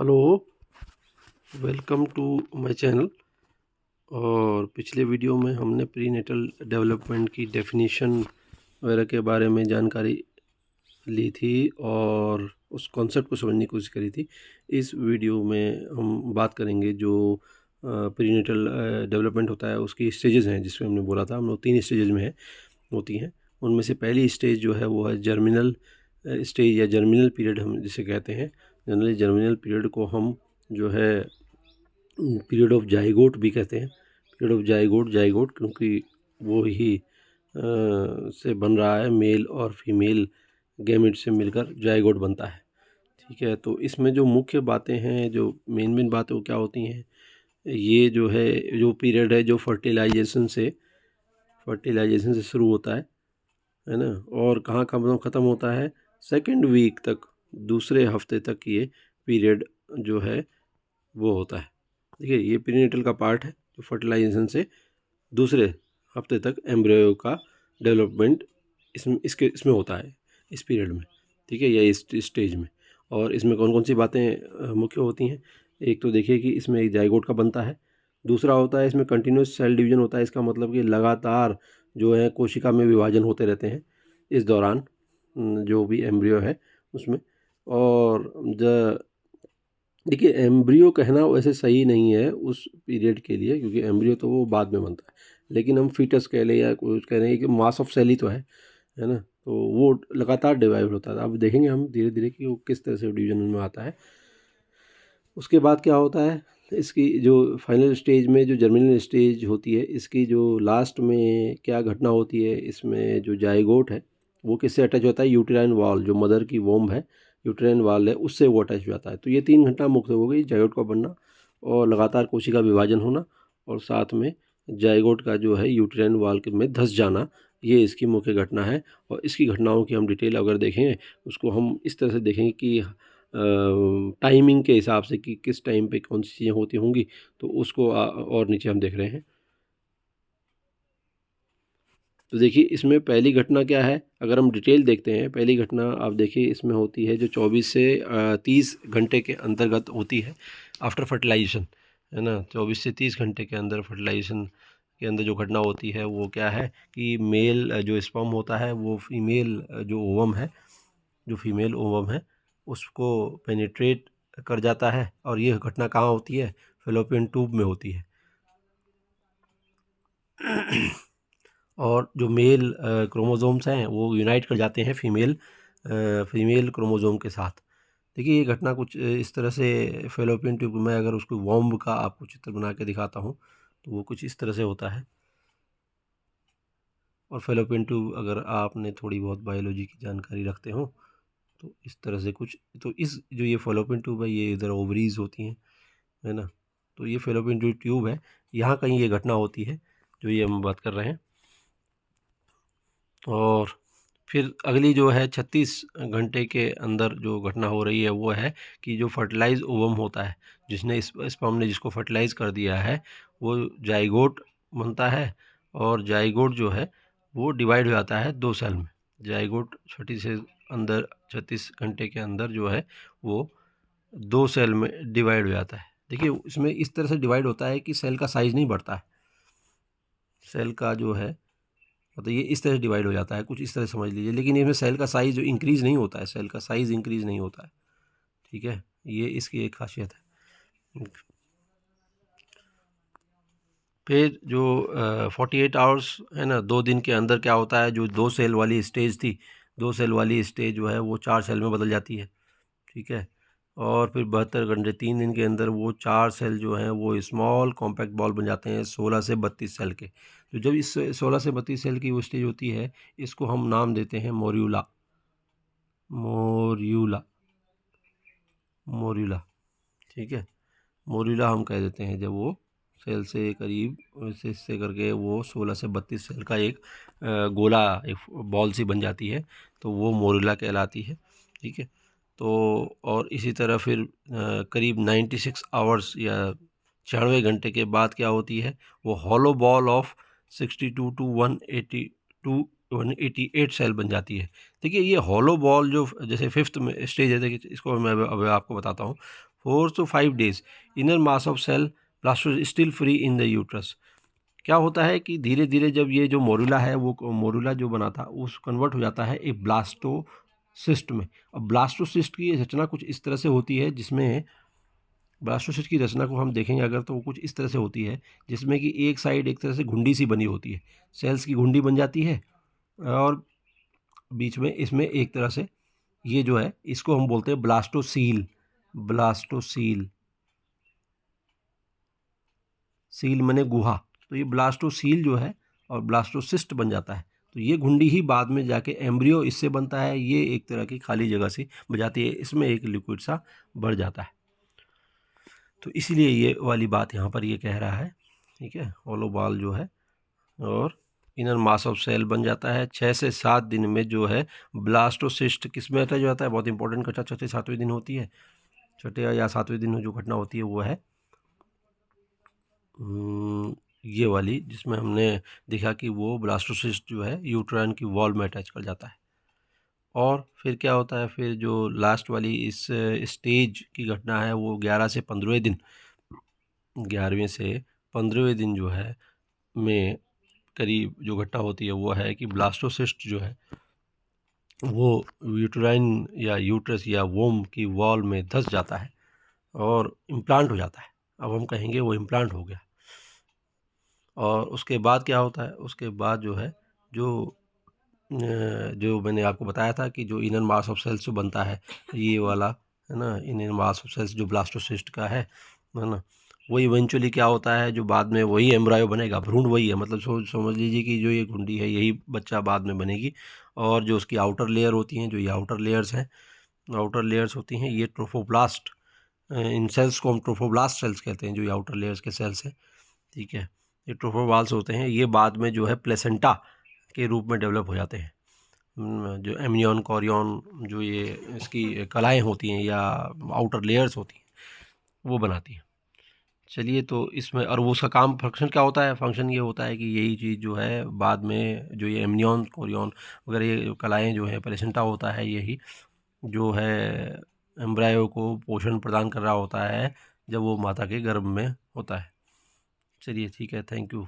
Hello, welcome to my channel. और पिछले video में हमने प्रीनेटल डेवलपमेंट की डेफिनेशन वगैरह के बारे में जानकारी ली थी और उस कॉन्सेप्ट को समझने की कोशिश करी थी। इस वीडियो में हम बात करेंगे जो प्रीनेटल डेवलपमेंट होता है, उसकी स्टेजेस हैं, जिसमें हमने बोला था हम लोग 3 स्टेजेस में होती हैं। उनमें से पहली स्टेज जो है वो है जर्मिनल स्टेज या जर्मिनल पीरियड हम जिसे कहते हैं। जनरली जर्मिनल पीरियड को हम जो है पीरियड ऑफ जाइगोट भी कहते हैं। पीरियड ऑफ जाइगोट क्योंकि वो ही से बन रहा है, मेल और फीमेल गैमेट से मिलकर जाइगोट बनता है। ठीक है, तो इसमें जो मुख्य बातें हैं, जो मेन बातें वो क्या होती हैं, ये जो है जो पीरियड है जो फर्टिलाइजेशन से शुरू होता है ना, और कहाँ ख़त्म होता है, सेकेंड वीक तक, दूसरे हफ्ते तक ये पीरियड जो है वो होता है। देखिए, ये प्रीनेटल का पार्ट है जो फर्टिलाइजेशन से दूसरे हफ्ते तक एम्ब्रियो का डेवलपमेंट इसमें होता है, इस पीरियड में। ठीक है, या इस स्टेज में। और इसमें कौन कौन सी बातें मुख्य होती हैं। एक तो देखिए कि इसमें एक जाइगोट का बनता है। दूसरा होता है इसमें कंटिन्यूस सेल डिवीजन होता है। इसका मतलब कि लगातार जो है कोशिका में विभाजन होते रहते हैं इस दौरान, जो भी एम्ब्रियो है उसमें। और देखिए, एम्ब्रियो कहना वैसे सही नहीं है उस पीरियड के लिए, क्योंकि एम्ब्रियो तो वो बाद में बनता है। लेकिन हम फीटस कह लें या कुछ कह रहे हैं कि मास ऑफ सेल ही तो है ना, तो वो लगातार डिवाइड होता है। अब देखेंगे हम धीरे धीरे कि वो किस तरह से डिवीजन में आता है। उसके बाद क्या होता है, इसकी जो फाइनल स्टेज में जो जर्मिनल स्टेज होती है, इसकी जो लास्ट में क्या घटना होती है, इसमें जो जाइगोट है वो किससे अटैच होता है, यूटेराइन वॉल, जो मदर की वोम्ब है, यूटेराइन वॉल है, उससे वो अटैच हो जाता है। तो ये 3 घटना मुख्य हो गई, जाइगोट का बनना और लगातार कोशिका विभाजन होना, और साथ में जाइगोट का जो है यूटेराइन वॉल में धंस जाना। ये इसकी मुख्य घटना है। और इसकी घटनाओं की हम डिटेल अगर देखें, उसको हम इस तरह से देखेंगे कि टाइमिंग के हिसाब से कि किस टाइम पे कौन सी चीज़ें होती होंगी, तो उसको और नीचे हम देख रहे हैं। तो देखिए, इसमें पहली घटना क्या है, अगर हम डिटेल देखते हैं, पहली घटना आप देखिए इसमें होती है जो 24 से 30 घंटे के अंतर्गत होती है आफ्टर फर्टिलाइजेशन, है ना। 24 से 30 घंटे के अंदर फर्टिलाइजेशन के अंदर जो घटना होती है वो क्या है कि मेल जो स्पर्म होता है वो फीमेल जो ओवम है, जो फीमेल ओवम है उसको पेनिट्रेट कर जाता है। और ये घटना कहाँ होती है, फेलोपियन ट्यूब में होती है। और जो मेल क्रोमोसोम्स हैं वो यूनाइट कर जाते हैं फीमेल क्रोमोसोम के साथ। देखिए, ये घटना कुछ इस तरह से फेलोपियन ट्यूब में, अगर उसको वॉम्ब का आपको चित्र बना के दिखाता हूँ तो वो कुछ इस तरह से होता है। और फेलोपियन ट्यूब, अगर आपने थोड़ी बहुत बायोलॉजी की जानकारी रखते हो तो इस तरह से कुछ, तो इस जो ये फेलोपियन ट्यूब है, ये इधर ओवरीज होती हैं, है ना। तो ये फेलोपियन जो ट्यूब है, यहाँ कहीं ये घटना होती है जो ये हम बात कर रहे हैं। और फिर अगली जो है 36 घंटे के अंदर जो घटना हो रही है वो है कि जो फर्टिलाइज ओवम होता है, जिसने इस स्पर्म ने जिसको फर्टिलाइज कर दिया है, वो जाइगोट बनता है। और जाइगोट जो है वो डिवाइड हो जाता है 2 सेल में। जाइगोट 36 घंटे के अंदर जो है वो 2 सेल में डिवाइड हो जाता है। देखिए, इसमें इस तरह से डिवाइड होता है कि सेल का साइज़ नहीं बढ़ता है। सेल का जो है मतलब ये इस तरह से डिवाइड हो जाता है, कुछ इस तरह समझ लीजिए। लेकिन इसमें सेल का साइज़ जो इंक्रीज़ नहीं होता है, सेल का साइज़ इंक्रीज़ नहीं होता है। ठीक है, ये इसकी एक खासियत है। फिर जो 48 आवर्स है ना, 2 दिन के अंदर क्या होता है, जो 2 सेल वाली स्टेज थी, 2 सेल वाली स्टेज जो है वो 4 सेल में बदल जाती है। ठीक है, और फिर 72 घंटे 3 दिन के अंदर वो 4 सेल जो हैं वो स्मॉल कॉम्पैक्ट बॉल बन जाते हैं 16 से 32 सेल के। तो जब इस 16 से 32 सेल की वो स्टेज होती है, इसको हम नाम देते हैं मोर्यूला। मोर्यूला मोर्यूला ठीक है, मोर्यूला हम कह देते हैं जब वो सेल से करीब से करके वो 16 से 32 सेल का एक गोला, एक बॉल सी बन जाती है, तो वो मोर्यूला कहलाती है। ठीक है, तो और इसी तरह फिर करीब 96 आवर्स या 96 घंटे के बाद क्या होती है, वो hollow ball of 62 to 188 cell बन जाती है। देखिए, ये हॉलो बॉल जो जैसे फिफ्थ में स्टेज है, देखिए इसको मैं अब आपको बताता हूँ। 4 to 5 days inner mass of cell blastocyst still free in the uterus। क्या होता है कि धीरे धीरे जब ये जो मोरुला है वो मोरुला जो बना था उस कन्वर्ट हो जाता है एक ब्लास्टोसिस्ट में। अब ब्लास्टोसिस्ट की रचना कुछ इस तरह से होती है, जिसमें ब्लास्टोसिस्ट की रचना को हम देखेंगे अगर तो वो कुछ इस तरह से होती है, जिसमें कि एक साइड एक तरह से घुंडी सी बनी होती है, सेल्स की घुंडी बन जाती है, और बीच में इसमें एक तरह से ये जो है इसको हम बोलते हैं ब्लास्टोसील। ब्लास्टोसील, सील माने गुहा, तो ये ब्लास्टोसील जो है और ब्लास्टोसिस्ट बन जाता है। तो ये घुंडी ही बाद में जाके एम्ब्रियो इससे बनता है, ये एक तरह की खाली जगह सी बन जाती है, इसमें एक लिक्विड सा बढ़ जाता है। तो इसीलिए ये वाली बात यहाँ पर ये कह रहा है, ठीक है। होलो बॉल जो है और इनर मास ऑफ सेल बन जाता है 6 से 7 दिन में जो है ब्लास्टोसिस्ट किस में अटैच हो जाता है, बहुत इंपॉर्टेंट घटना छठे 7वें दिन होती है। छठे या 7वें दिन जो घटना होती है वो है ये वाली, जिसमें हमने देखा कि वो ब्लास्टोसिस्ट जो है यूट्राइन की वॉल में अटैच कर जाता है। और फिर क्या होता है, फिर जो लास्ट वाली इस स्टेज की घटना है वो 11 से 15वें दिन, 11वें से 15वें दिन जो है में करीब जो घटना होती है वो है कि ब्लास्टोसिस्ट जो है वो यूट्राइन या यूट्रस या वोम की वॉल में धंस जाता है और इम्प्लांट हो जाता है। अब हम कहेंगे वो इम्प्लांट हो गया। और उसके बाद क्या होता है, उसके बाद जो है जो मैंने आपको बताया था कि जो इनर मास ऑफ सेल्स जो बनता है ये वाला है ना, इनर मास ऑफ सेल्स जो ब्लास्टोसिस्ट का है ना, वो इवेंचुअली क्या होता है, जो बाद में वही एम्ब्रायो बनेगा, भ्रूण वही है, मतलब समझ लीजिए कि जो ये घुंडी है यही बच्चा बाद में बनेगी। और जो उसकी आउटर लेयर होती हैं, जो ये आउटर लेयर्स हैं, आउटर लेयर्स होती हैं, ये ट्रोफोब्लास्ट, इन सेल्स को हम ट्रोफोब्लास्ट सेल्स कहते हैं, जो ये आउटर लेयर्स के सेल्स हैं, ठीक है। ये ट्रोफोबाल्स होते हैं, ये बाद में जो है प्लेसेंटा के रूप में डेवलप हो जाते हैं। जो एमनियन कोरियन जो ये इसकी कलाएँ होती हैं या आउटर लेयर्स होती हैं वो बनाती हैं। चलिए, तो इसमें और वो उसका काम फंक्शन क्या होता है, फंक्शन ये होता है कि यही चीज़ जो है बाद में जो ये एमनियन कोरियन वगैरह ये कलाएँ जो है, प्लेसेंटा होता है यही जो है एम्ब्रायो को पोषण प्रदान कर रहा होता है जब वो माता के गर्भ में होता है। चलिए ठीक है, थैंक यू।